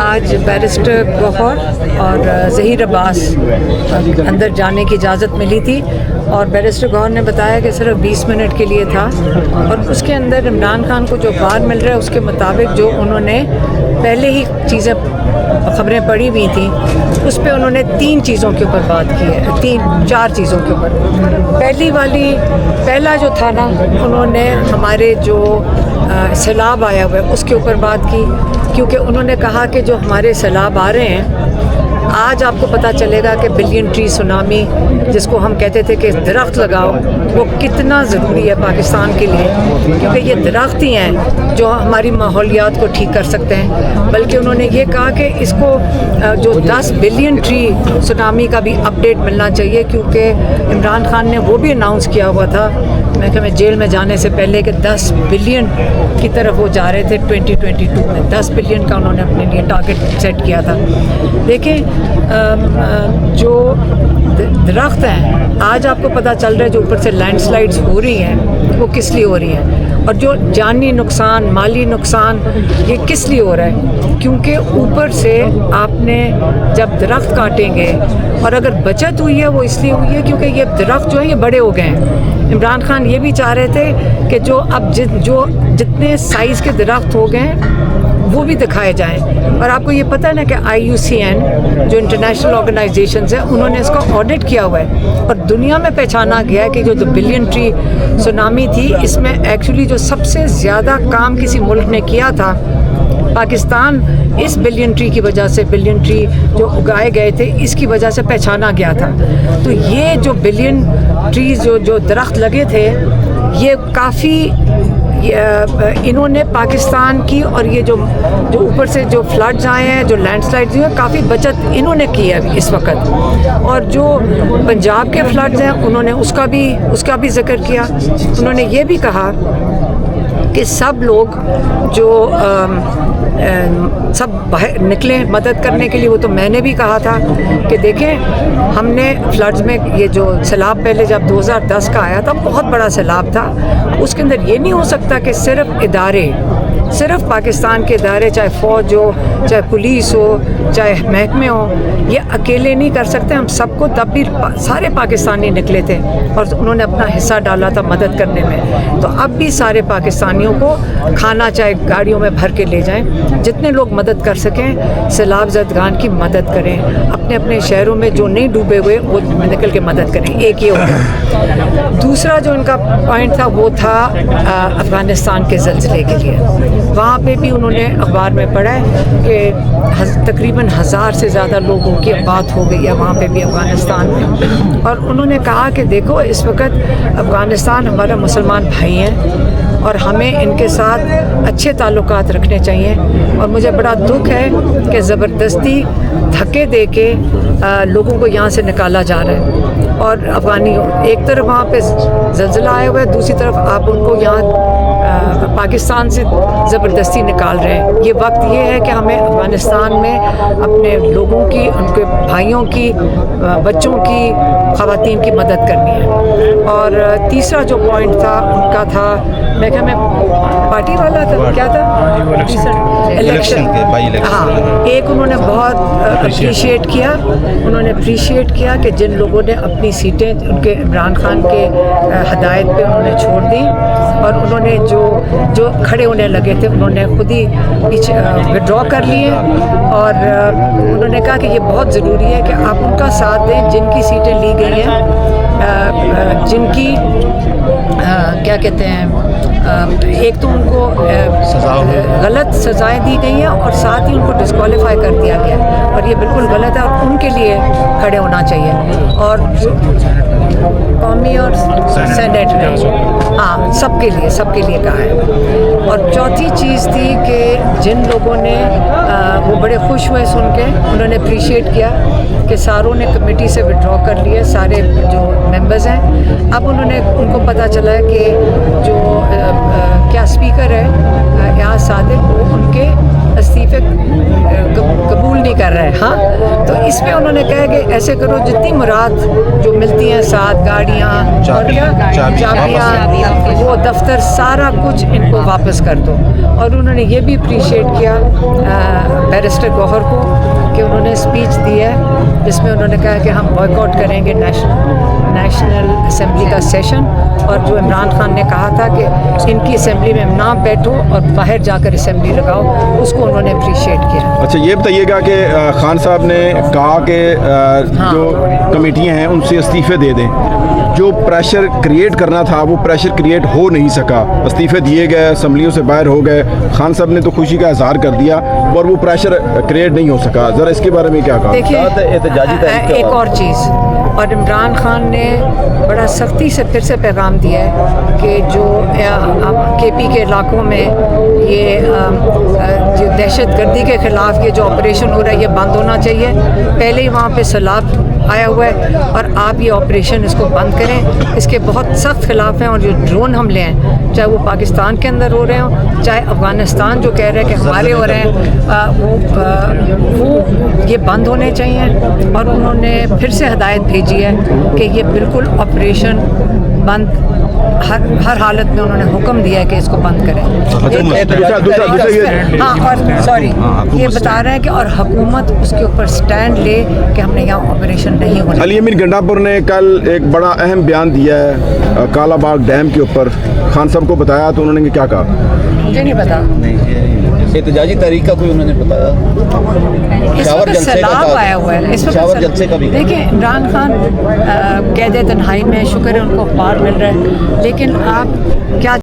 آج بیرسٹر گوہر اور ظہیر عباس اندر جانے کی اجازت ملی تھی اور بیرسٹر گوہر نے بتایا کہ صرف 20 منٹ کے لیے تھا اور اس کے اندر عمران خان کو جو بار مل رہا ہے اس کے مطابق جو انہوں نے پہلے ہی چیزیں خبریں پڑھی ہوئی تھیں اس پہ انہوں نے 3 چیزوں کے اوپر بات کی ہے، 4 چیزوں کے اوپر۔ پہلا جو تھا نا، انہوں نے ہمارے جو سیلاب آیا ہوا ہے اس کے اوپر بات کی، کیونکہ انہوں نے کہا کہ جو ہمارے سیلاب آ رہے ہیں آج آپ کو پتہ چلے گا کہ بلین ٹری سونامی جس کو ہم کہتے تھے کہ درخت لگاؤ وہ کتنا ضروری ہے پاکستان کے لیے، کیونکہ یہ درخت ہی ہیں جو ہماری ماحولیات کو ٹھیک کر سکتے ہیں۔ بلکہ انہوں نے یہ کہا کہ اس کو جو 10 بلین ٹری سونامی کا بھی اپڈیٹ ملنا چاہیے، کیونکہ عمران خان نے وہ بھی اناؤنس کیا ہوا تھا میں جیل میں جانے سے پہلے کہ 10 بلین کی طرف وہ جا رہے تھے 2022 میں، 10 بلین کا انہوں نے اپنے لیے ٹارگٹ سیٹ کیا تھا۔ دیکھیں جو درخت ہیں آج آپ کو پتہ چل رہا ہے جو اوپر سے لینڈ سلائڈز ہو رہی ہیں وہ کس لیے ہو رہی ہیں، اور جو جانی نقصان، مالی نقصان یہ کس لیے ہو رہا ہے، کیونکہ اوپر سے آپ نے جب درخت کاٹیں گے اور اگر بچت ہوئی ہے وہ اس لیے ہوئی ہے کیونکہ یہ درخت جو ہے یہ بڑے ہو گئے ہیں۔ عمران خان یہ بھی چاہ رہے تھے کہ جو اب جتنے سائز کے درخت ہو گئے ہیں وہ بھی دکھائے جائیں، اور آپ کو یہ پتہ ہے نا کہ IUCN جو انٹرنیشنل آرگنائزیشنز ہیں انہوں نے اس کا آڈٹ کیا ہوا ہے اور دنیا میں پہچانا گیا ہے کہ جو بلین ٹری سونامی تھی اس میں ایکچولی جو سب سے زیادہ کام کسی ملک نے کیا تھا پاکستان اس بلین ٹری کی وجہ سے، بلین ٹری جو اگائے گئے تھے اس کی وجہ سے پہچانا گیا تھا۔ تو یہ جو بلین ٹریز جو درخت لگے تھے یہ کافی انہوں نے پاکستان کی، اور یہ جو اوپر سے جو فلڈز آئے ہیں، جو لینڈ سلائڈز ہوئے ہیں، کافی بچت انہوں نے کی ہے اس وقت۔ اور جو پنجاب کے فلڈز ہیں انہوں نے اس کا بھی ذکر کیا۔ انہوں نے یہ بھی کہا کہ سب لوگ جو سب باہر نکلیں مدد کرنے کے لیے، وہ تو میں نے بھی کہا تھا کہ دیکھیں ہم نے فلڈز میں یہ جو سیلاب پہلے جب 2010 کا آیا تھا بہت بڑا سیلاب تھا، اس کے اندر یہ نہیں ہو سکتا کہ صرف پاکستان کے ادارے، چاہے فوج ہو، چاہے پولیس ہو، چاہے محکمے ہوں، یہ اکیلے نہیں کر سکتے۔ ہم سب کو تب بھی سارے پاکستانی نکلے تھے اور انہوں نے اپنا حصہ ڈالا تھا مدد کرنے میں، تو اب بھی سارے پاکستانیوں کو کھانا چاہے گاڑیوں میں بھر کے لے جائیں، جتنے لوگ مدد کر سکیں سیلاب زدگان کی مدد کریں، اپنے اپنے شہروں میں جو نہیں ڈوبے ہوئے وہ نکل کے مدد کریں۔ ایک یہ ہوگا۔ دوسرا جو ان کا پوائنٹ تھا وہ تھا افغانستان کے زلزلے کے لیے۔ وہاں پہ بھی انہوں نے اخبار میں پڑھا ہے کہ تقریباً 1000 سے زیادہ لوگوں کی بات ہو گئی ہے وہاں پہ بھی افغانستان میں، اور انہوں نے کہا کہ دیکھو اس وقت افغانستان ہمارا مسلمان بھائی ہیں اور ہمیں ان کے ساتھ اچھے تعلقات رکھنے چاہیے، اور مجھے بڑا دکھ ہے کہ زبردستی دھکے دے کے لوگوں کو یہاں سے نکالا جا رہا ہے، اور افغانی ایک طرف وہاں پہ زلزلہ آیا ہوا ہے، دوسری طرف آپ ان کو یہاں پاکستان سے زبردستی نکال رہے ہیں۔ یہ وقت یہ ہے کہ ہمیں افغانستان میں اپنے لوگوں کی، ان کے بھائیوں کی، بچوں کی، خواتین کی مدد کرنی ہے۔ اور تیسرا جو پوائنٹ تھا ان کا تھا، میں کہ میں پارٹی والا تھا، کیا تھا؟ الیکشن۔ ہاں، ایک انہوں نے بہت اپریشیٹ کیا کہ جن لوگوں نے اپنی سیٹیں ان کے عمران خان کے ہدایت پہ انہوں نے چھوڑ دی، اور انہوں نے جو کھڑے ہونے لگے تھے انہوں نے خود ہی پیچھے وڈرا کر لیے، اور انہوں نے کہا کہ یہ بہت ضروری ہے کہ آپ ان کا ساتھ دیں جن کی سیٹیں لی گئی ہیں، جن کی کیا کہتے ہیں، ایک تو ان کو غلط سزائیں دی گئی ہیں اور ساتھ ہی ان کو ڈسکوالیفائی کر دیا گیا، اور یہ بالکل غلط ہے اور ان کے لیے کھڑے ہونا چاہیے، اور قومی اور سینیٹ میں ہاں سب کے لیے کہا ہے۔ اور چوتھی چیز تھی کہ جن لوگوں نے وہ بڑے خوش ہوئے سن کے، انہوں نے اپریشیٹ کیا کہ ساروں نے کمیٹی سے وڈرا کر لیے، سارے جو ممبرز ہیں، اب ان کو پتہ چلا ہے کہ جو کیا اسپیکر ہے ایاز صادق وہ ان کے استعفے قبول نہیں کر رہے۔ ہاں، تو اس پہ انہوں نے کہا کہ ایسے کرو جتنی مراد جو ملتی ہیں ساتھ گاڑیاں اور کیا چابیاں وہ دفتر سارا کچھ ان کو واپس کر دو. اور انہوں نے یہ بھی اپریشیٹ کیا بیرسٹر گوہر کو کہ انہوں نے اسپیچ دی ہے جس میں انہوں نے کہا کہ ہم بوائک آؤٹ کریں گے نیشنل اسمبلی کا سیشن, اور جو عمران خان نے کہا تھا کہ ان کی اسمبلی میں نہ بیٹھو اور باہر جا کر اسمبلی لگاؤ, اس کو انہوں نے اپریشیٹ کیا. اچھا یہ بتائیے گا کہ خان صاحب نے کہا کہ جو کمیٹیاں ہیں ان سے استعفے دے دیں, جو پریشر کریٹ کرنا تھا وہ پریشر کریٹ ہو نہیں سکا, استعفے دیے گئے, اسمبلیوں سے باہر ہو گئے, خان صاحب نے تو خوشی کا اظہار کر دیا اور وہ پریشر کریٹ نہیں ہو سکا. ذرا اس کے بارے میں کیا کہا؟ دیکھیے ایک اور چیز, اور عمران خان نے بڑا سختی سے پھر سے پیغام دیا ہے کہ جو کے پی کے علاقوں میں یہ جو دہشت گردی کے خلاف یہ جو آپریشن ہو رہا ہے یہ بند ہونا چاہیے. پہلے ہی وہاں پہ سیلاب آیا ہوا ہے اور آپ یہ آپریشن اس کو بند کریں, اس کے بہت سخت خلاف ہیں. اور جو ڈرون حملے ہیں چاہے وہ پاکستان کے اندر ہو رہے ہوں چاہے افغانستان جو کہہ رہے ہیں کہ ہمارے ہو رہے ہیں وہ یہ بند ہونے چاہیے. اور انہوں نے پھر سے ہدایت بھیجی ہے کہ یہ بالکل آپریشن بند, ہر حالت میں انہوں نے حکم دیا ہے کہ اس کو بند کریں. ہاں اور سوری یہ بتا رہے ہیں کہ اور حکومت اس کے اوپر سٹینڈ لے کہ ہم نے یہاں آپریشن نہیں ہونا. علی امین گنڈا پور نے کل ایک بڑا اہم بیان دیا ہے کالا باغ ڈیم کے اوپر, خان صاحب کو بتایا تو انہوں نے کیا کہا؟ مجھے نہیں پتا. احتجاجی تحریک کا کوئی انہوں نے بتایا؟ اس وقت سیلاب آیا ہوا ہے, اس وقت جلسے کا بھی دیکھیں عمران خان قید تنہائی میں شکر ہے ان کو پار مل رہا ہے, لیکن آپ کیا